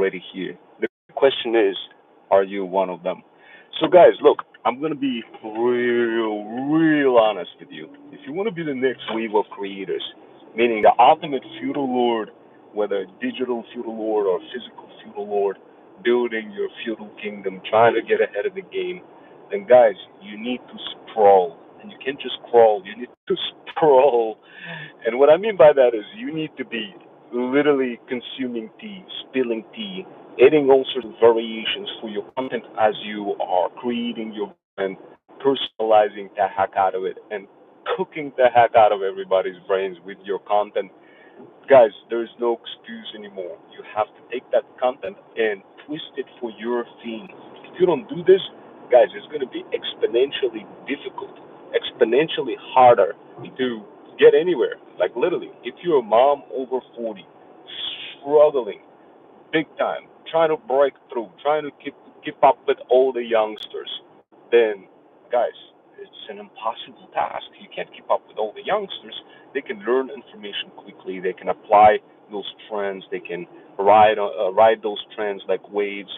already here. The question is, are you one of them? So, guys, look, I'm gonna be real honest with you. If you want to be the next wave of creators, meaning the ultimate feudal lord, whether digital feudal lord or physical feudal lord, building your feudal kingdom, trying to get ahead of the game, then guys, you need to sprawl. And you can't just crawl, you need to sprawl. And what I mean by that is you need to be literally consuming tea, spilling tea, adding all sorts of variations for your content as you are creating your brand, personalizing the heck out of it, and cooking the heck out of everybody's brains with your content. Guys, there is no excuse anymore. You have to take that content and twist it for your theme. If you don't do this, guys, it's going to be exponentially difficult, exponentially harder to get anywhere. Like literally, if you're a mom over 40, struggling big time, trying to break through, trying to keep up with all the youngsters, then guys, it's an impossible task. You can't keep up with all the youngsters. They can learn information quickly. They can apply those trends. They can ride those trends like waves.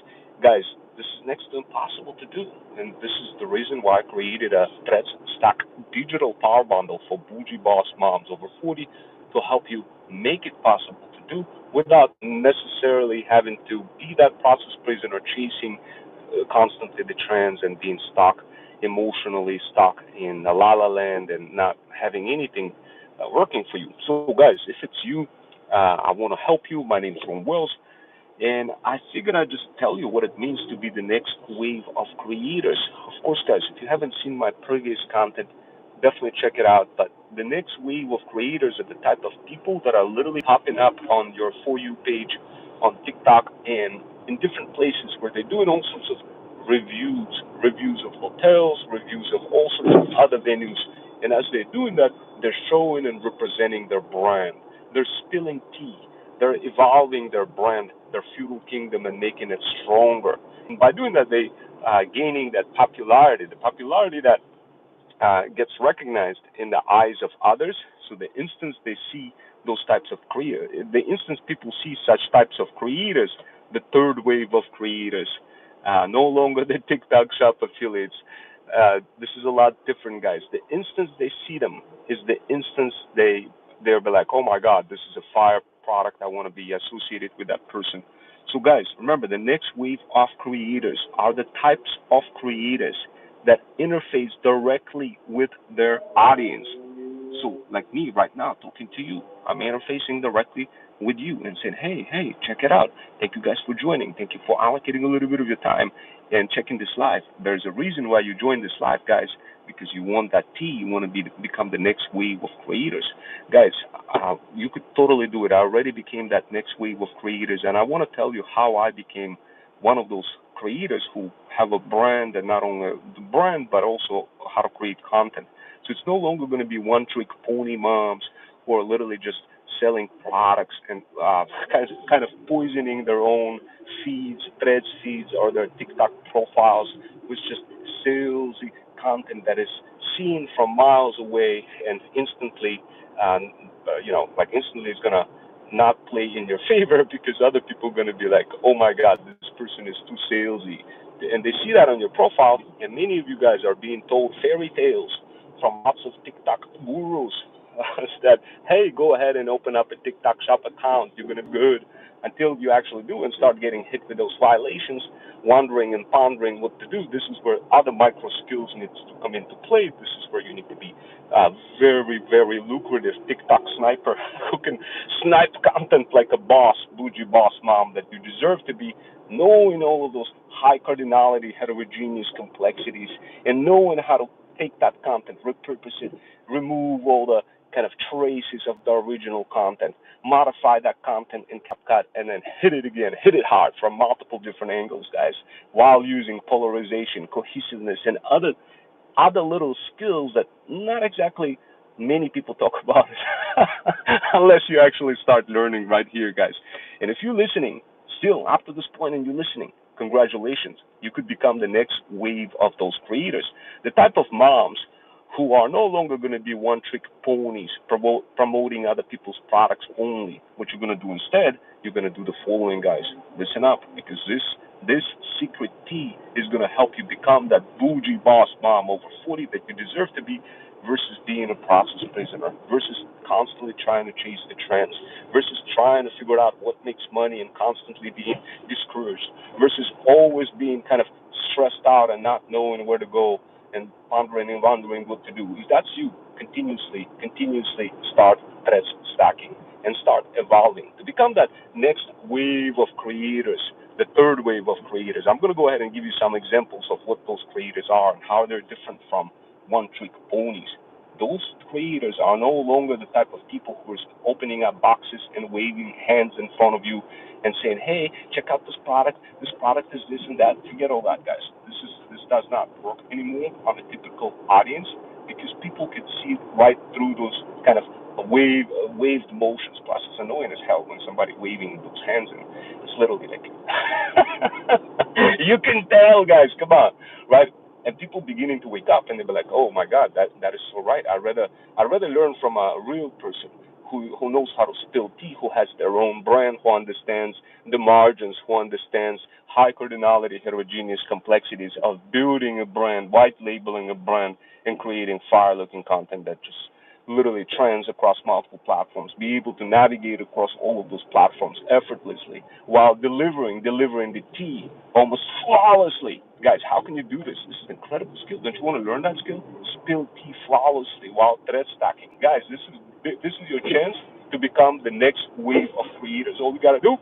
Guys, this is next to impossible to do, and this is the reason why I created a Threads Stack digital power bundle for bougie boss moms over 40 to help you make it possible to do without necessarily having to be that process prisoner chasing constantly the trends and being stuck emotionally stuck in a la la land and not having anything working for you. So, guys, if it's you, I want to help you. My name is Ron Wells, and I figured I'd just tell you what it means to be the next wave of creators. Of course, guys, if you haven't seen my previous content, definitely check it out. But the next wave of creators are the type of people that are literally popping up on your For You page on TikTok and in different places where they're doing all sorts of reviews of hotels, reviews of all sorts of other venues. And as they're doing that, they're showing and representing their brand. They're spilling tea. They're evolving their brand, their feudal kingdom, and making it stronger. And by doing that, they gaining that popularity, the popularity that gets recognized in the eyes of others. So the instance they see those types of creators, the instance people see such types of creators, the third wave of creators, no longer the TikTok shop affiliates. This is a lot different, guys. The instance they see them is the instance they'll be like, oh my God, this is a fire product. I want to be associated with that person. So, guys, remember the next wave of creators are the types of creators that interface directly with their audience. So, like me right now talking to you, I'm interfacing directly with you and saying, hey, check it out. Thank you guys for joining. Thank you for allocating a little bit of your time and checking this live. There's a reason why you joined this live, guys, because you want that tea. You want to become the next wave of creators. Guys, you could totally do it. I already became that next wave of creators, and I want to tell you how I became one of those creators who have a brand, and not only the brand, but also how to create content. So it's no longer going to be one trick pony moms who are literally just selling products and kind of poisoning their own feeds, threads feeds, or their TikTok profiles with just salesy content that is seen from miles away and instantly, like instantly is going to not play in your favor because other people are going to be like, oh my God, this person is too salesy. And they see that on your profile, and many of you guys are being told fairy tales from lots of TikTok gurus that, hey, go ahead and open up a TikTok shop account. You're going to be good until you actually do and start getting hit with those violations, wondering and pondering what to do. This is where other micro skills needs to come into play. This is where you need to be very, very lucrative TikTok sniper who can snipe content like a boss, bougie boss mom that you deserve to be, knowing all of those high cardinality, heterogeneous complexities, and knowing how to take that content, repurpose it, remove all the kind of traces of the original content, modify that content in CapCut, and then hit it again, hit it hard from multiple different angles, guys, while using polarization, cohesiveness, and other little skills that not exactly many people talk about unless you actually start learning right here, guys. And if you're listening, still up to this point and you're listening, congratulations. You could become the next wave of those creators. The type of moms who are no longer going to be one trick ponies promoting other people's products only. What you're going to do instead you're gonna do the following, guys. Listen up, because this secret tea is gonna help you become that bougie boss mom over 40 that you deserve to be, versus being a process prisoner, versus constantly trying to chase the trends, versus trying to figure out what makes money and constantly being discouraged, versus always being kind of stressed out and not knowing where to go and pondering and wondering what to do. If that's you, continuously start threads stacking and start evolving to become that next wave of creators, the third wave of creators. I'm going to go ahead and give you some examples of what those creators are and how they're different from one trick ponies. Those creators are no longer the type of people who are opening up boxes and waving hands in front of you and saying, "Hey, check out this product. This product is this and that." Forget all that, guys. This does not work anymore on a typical audience, because people can see right through those kind of waved motions. Plus, it's annoying as hell when somebody waving those hands, and it's literally like you can tell, guys. Come on, right? And people beginning to wake up and they be like, "Oh my God, that is so right. I'd rather learn from a real person who knows how to spill tea, who has their own brand, who understands the margins, who understands high cardinality, heterogeneous complexities of building a brand, white labeling a brand, and creating fire-looking content that just literally trends across multiple platforms, be able to navigate across all of those platforms effortlessly while delivering the tea almost flawlessly." Guys, how can you do this? This is an incredible skill. Don't you want to learn that skill? Spill tea flawlessly while thread stacking. Guys, this is your chance to become the next wave of creators. All we gotta do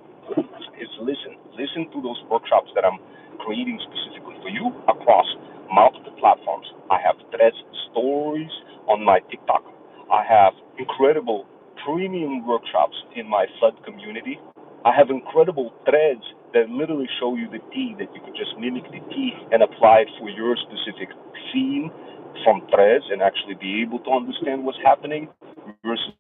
is listen to those workshops that I'm creating specifically for you across multiple platforms. I have threads stories on my TikTok. I have incredible premium workshops in my flood community. I have incredible threads that literally show you the tea, that you could just mimic the tea and apply it for your specific theme from threads and actually be able to understand what's happening, versus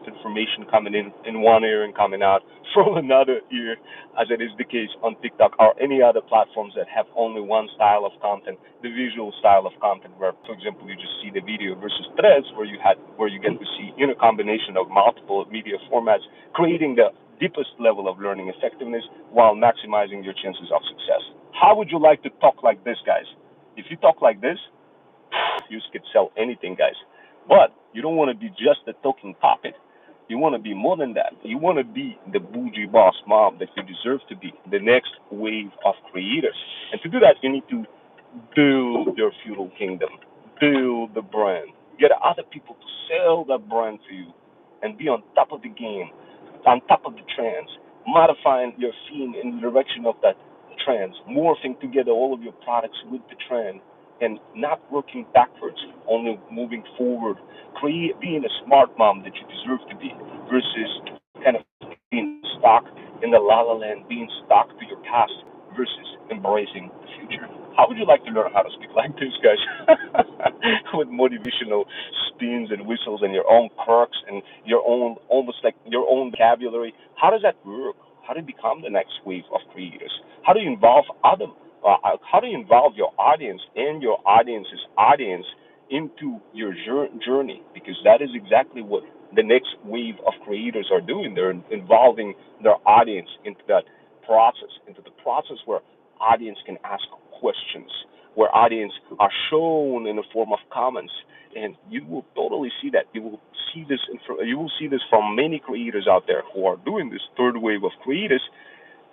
information coming in one ear and coming out from another ear, as it is the case on TikTok or any other platforms that have only one style of content, the visual style of content, where, for example, you just see the video, versus threads, where you get to see in a combination of multiple media formats, creating the deepest level of learning effectiveness while maximizing your chances of success. How would you like to talk like this, guys? If you talk like this, you could sell anything, guys. But you don't want to be just a talking puppet. You want to be more than that. You want to be the bougie boss mom that you deserve to be, the next wave of creators. And to do that, you need to build your feudal kingdom, build the brand, get other people to sell that brand to you, and be on top of the game, on top of the trends, modifying your theme in the direction of that trends, morphing together all of your products with the trend, and not working backwards, only moving forward, being a smart mom that you deserve to be, versus kind of being stuck in the la la land, being stuck to your past, versus embracing the future. How would you like to learn how to speak like this, guys? With motivational spins and whistles and your own quirks and your own, almost like your own vocabulary. How does that work? How do you become the next wave of creators? How do you involve other? How do you involve your audience and your audience's audience into your journey? Because that is exactly what the next wave of creators are doing. They're involving their audience into the process where audience can ask questions, where audience are shown in the form of comments, and you will totally see that. You will see this from many creators out there who are doing this third wave of creators.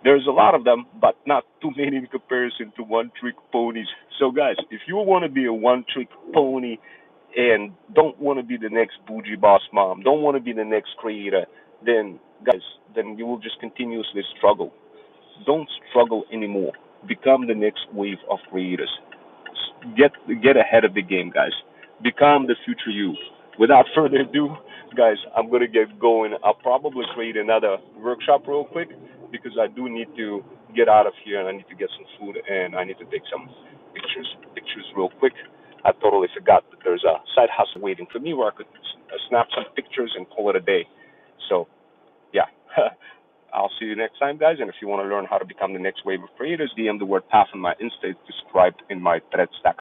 There's a lot of them, but not too many in comparison to one-trick ponies. So, guys, if you want to be a one-trick pony and don't want to be the next bougie boss mom, don't want to be the next creator, then, guys, then you will just continuously struggle. Don't struggle anymore. Become the next wave of creators. Get ahead of the game, guys. Become the future you. Without further ado, guys, I'm gonna get going. I'll probably create another workshop real quick because I do need to get out of here and I need to get some food and I need to take some pictures real quick. I totally forgot that there's a side hustle waiting for me where I could snap some pictures and call it a day. So, yeah. I'll see you next time, guys. And if you want to learn how to become the next wave of creators, DM the word path on my Insta. It's described in my thread stack.